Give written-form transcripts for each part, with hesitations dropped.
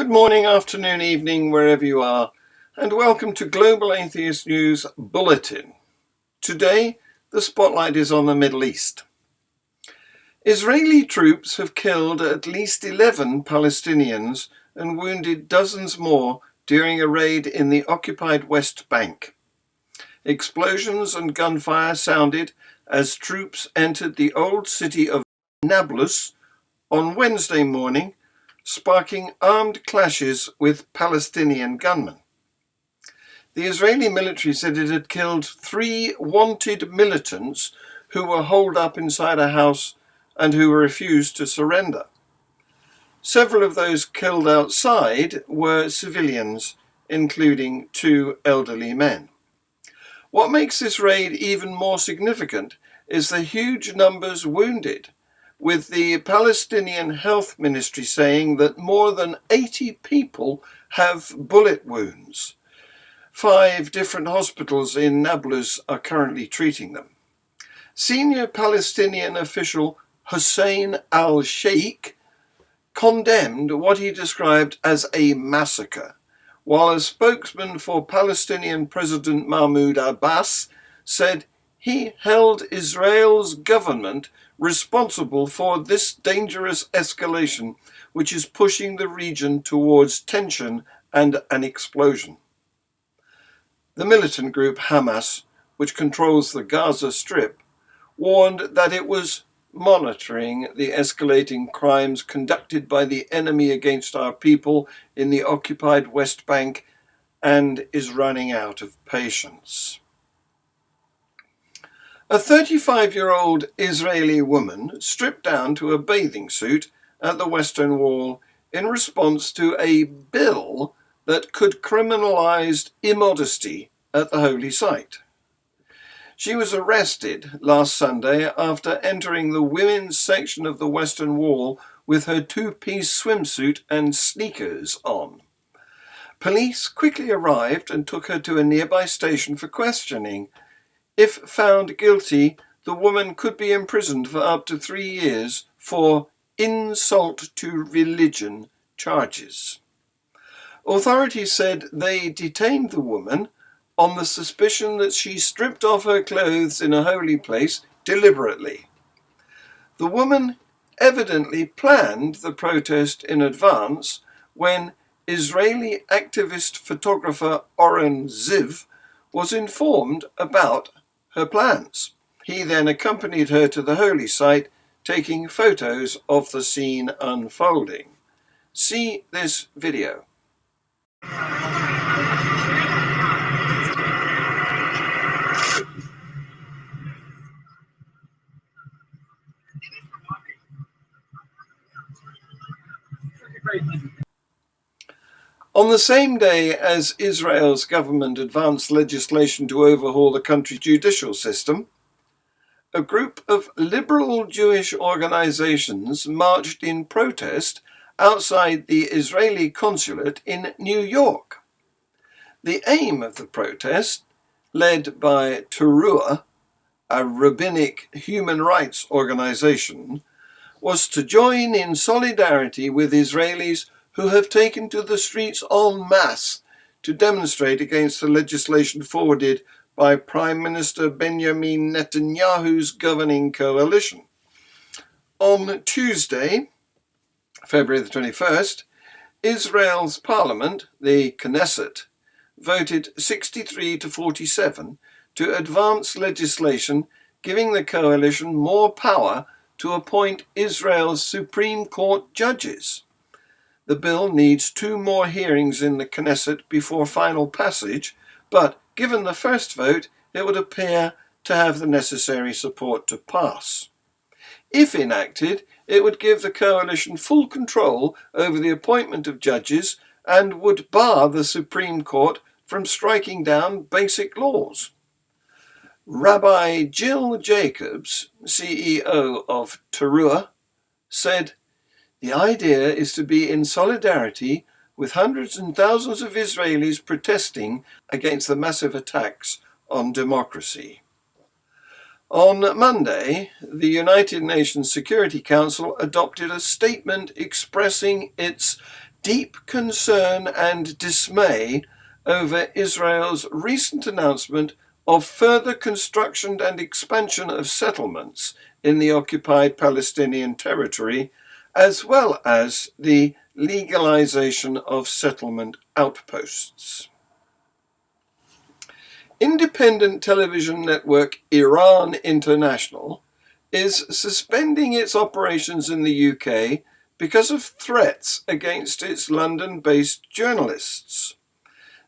Good morning, afternoon, evening, wherever you are, and welcome to Global Atheist News Bulletin. Today, the spotlight is on the Middle East. Israeli troops have killed at least 11 Palestinians and wounded dozens more during a raid in the occupied West Bank. Explosions and gunfire sounded as troops entered the old city of Nablus on Wednesday morning, sparking armed clashes with Palestinian gunmen. The Israeli military said it had killed 3 wanted militants who were holed up inside a house and who refused to surrender. Several of those killed outside were civilians, including 2 elderly men. What makes this raid even more significant is the huge numbers wounded, with the Palestinian Health Ministry saying that more than 80 people have bullet wounds. 5 different hospitals in Nablus are currently treating them. Senior Palestinian official Hussein al-Sheikh condemned what he described as a massacre, while a spokesman for Palestinian President Mahmoud Abbas said he held Israel's government responsible for this dangerous escalation, which is pushing the region towards tension and an explosion. The militant group Hamas, which controls the Gaza Strip, warned that it was monitoring the escalating crimes conducted by the enemy against our people in the occupied West Bank and is running out of patience. A 35-year-old Israeli woman stripped down to a bathing suit at the Western Wall in response to a bill that could criminalize immodesty at the holy site. She was arrested last Sunday after entering the women's section of the Western Wall with her 2-piece swimsuit and sneakers on. Police quickly arrived and took her to a nearby station for questioning. If found guilty, the woman could be imprisoned for up to 3 years for insult to religion charges. Authorities said they detained the woman on the suspicion that she stripped off her clothes in a holy place deliberately. The woman evidently planned the protest in advance when Israeli activist photographer Oren Ziv was informed about her plans. He then accompanied her to the holy site, taking photos of the scene unfolding. See this video. On the same day as Israel's government advanced legislation to overhaul the country's judicial system, a group of liberal Jewish organizations marched in protest outside the Israeli consulate in New York. The aim of the protest, led by Teruah, a rabbinic human rights organization, was to join in solidarity with Israelis who have taken to the streets en masse to demonstrate against the legislation forwarded by Prime Minister Benjamin Netanyahu's governing coalition. On Tuesday, February the 21st, Israel's parliament, the Knesset, voted 63 to 47 to advance legislation giving the coalition more power to appoint Israel's Supreme Court judges. The bill needs 2 more hearings in the Knesset before final passage, but given the first vote, it would appear to have the necessary support to pass. If enacted, it would give the coalition full control over the appointment of judges and would bar the Supreme Court from striking down basic laws. Rabbi Jill Jacobs, CEO of Teruah, said, "The idea is to be in solidarity with hundreds and thousands of Israelis protesting against the massive attacks on democracy." On Monday, the United Nations Security Council adopted a statement expressing its deep concern and dismay over Israel's recent announcement of further construction and expansion of settlements in the occupied Palestinian territory, as well as the legalization of settlement outposts. Independent television network Iran International is suspending its operations in the UK because of threats against its London-based journalists.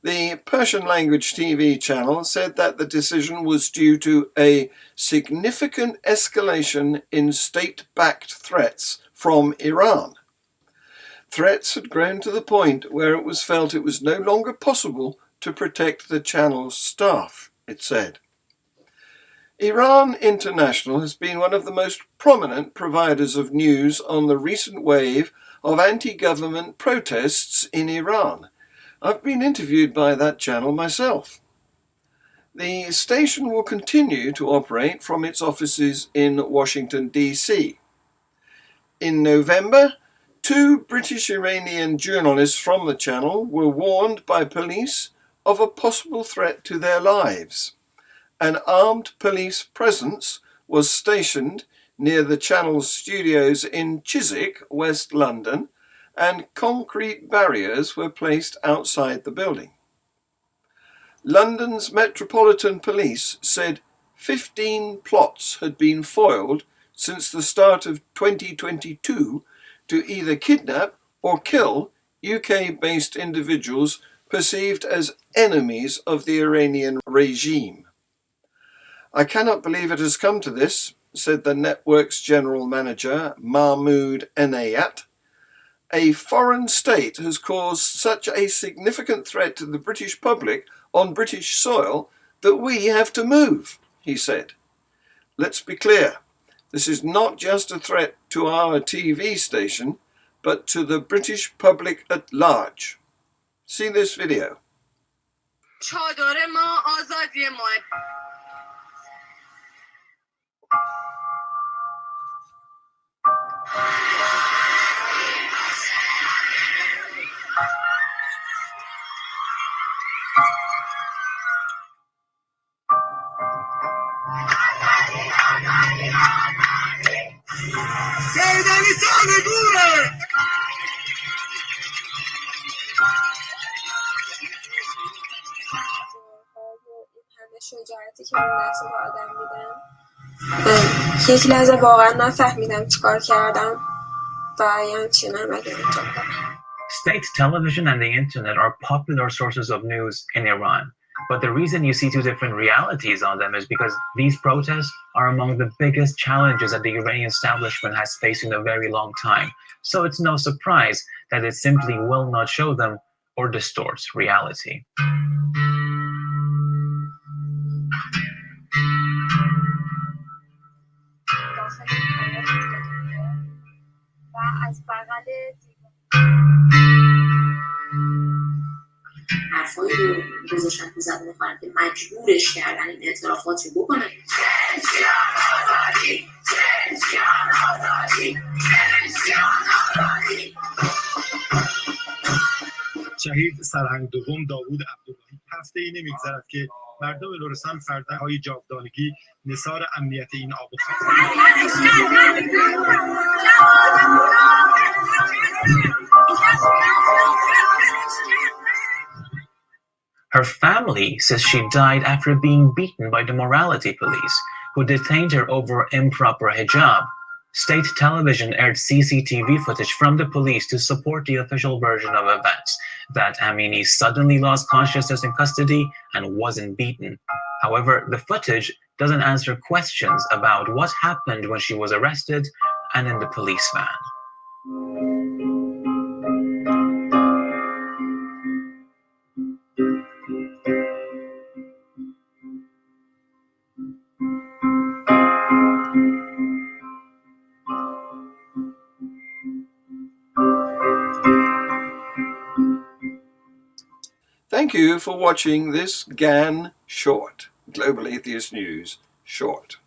The Persian-language TV channel said that the decision was due to a significant escalation in state-backed threats from Iran. Threats had grown to the point where it was felt it was no longer possible to protect the channel's staff, it said. Iran International has been one of the most prominent providers of news on the recent wave of anti-government protests in Iran. I've been interviewed by that channel myself. The station will continue to operate from its offices in Washington, D.C. In November, 2 British-Iranian journalists from the channel were warned by police of a possible threat to their lives. An armed police presence was stationed near the channel's studios in Chiswick, West London, and concrete barriers were placed outside the building. London's Metropolitan Police said 15 plots had been foiled since the start of 2022 to either kidnap or kill UK-based individuals perceived as enemies of the Iranian regime. "I cannot believe it has come to this," said the network's general manager, Mahmoud Enayat. "A foreign state has caused such a significant threat to the British public on British soil that we have to move," he said. "Let's be clear, this is not just a threat to our TV station, but to the British public at large." See this video. شجاعتی که اون لحظه به آدم میدن یک لحظه واقعا نفهمیدم چیکار کردم و یه همچین عملی انجام دادم. State television and the internet are popular sources of news in Iran, but the reason you see two different realities on them is because these protests are among the biggest challenges that the Iranian establishment has faced in a very long time. So it's no surprise that it simply will not show them or distorts reality. حرفایی رو گذاشتن تو زبان خانم که مجبورش کردن این اعترافات رو بکنه. شهید سرهنگ دوم داوود عبداللهی هفته‌ای نمی‌گذرد که مردم لرستان فردهای جاودانگی نثار امنیت این آب و خاک. Her family says she died after being beaten by the morality police, who detained her over improper hijab. State television aired CCTV footage from the police to support the official version of events, that Amini suddenly lost consciousness in custody and wasn't beaten. However, the footage doesn't answer questions about what happened when she was arrested and in the police van. Thank you for watching this GAN Short, Global Atheist News Short.